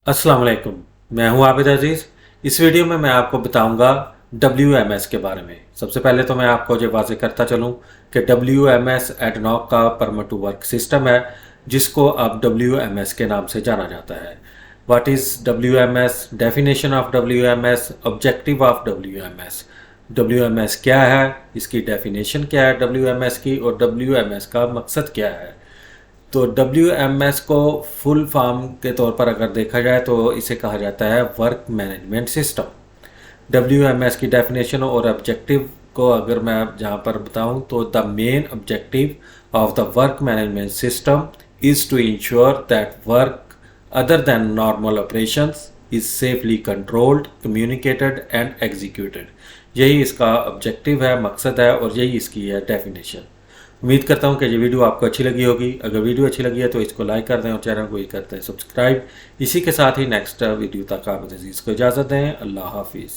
अस्सलाम वालेकुम। मैं हूं आबिद अजीज़। इस वीडियो में मैं आपको बताऊंगा WMS के बारे में। सबसे पहले तो मैं आपको ये वाज़ेह करता चलूं कि WMS एडनॉक का परमिट टू वर्क सिस्टम है, जिसको अब WMS के नाम से जाना जाता है। What is WMS? Definition of WMS, objective of WMS। WMS क्या है, इसकी डेफिनेशन क्या है WMS की, और WMS का मकसद क्या है। तो WMS को फुल फॉर्म के तौर पर अगर देखा जाए तो इसे कहा जाता है वर्क मैनेजमेंट सिस्टम। WMS की डेफिनेशन और ऑब्जेक्टिव को अगर मैं जहाँ पर बताऊँ तो the main objective of the work management system is to ensure that work other than normal operations is safely controlled, communicated and executed. यही इसका ऑब्जेक्टिव है, मकसद है, और यही इसकी है डेफिनेशन। उम्मीद करता हूँ कि ये वीडियो आपको अच्छी लगी होगी। अगर वीडियो अच्छी लगी है तो इसको लाइक कर दें और चैनल को ही करते हैं सब्सक्राइब। इसी के साथ ही नेक्स्ट वीडियो तक आप अजीज़ को इजाज़त दें। अल्लाह हाफिज़।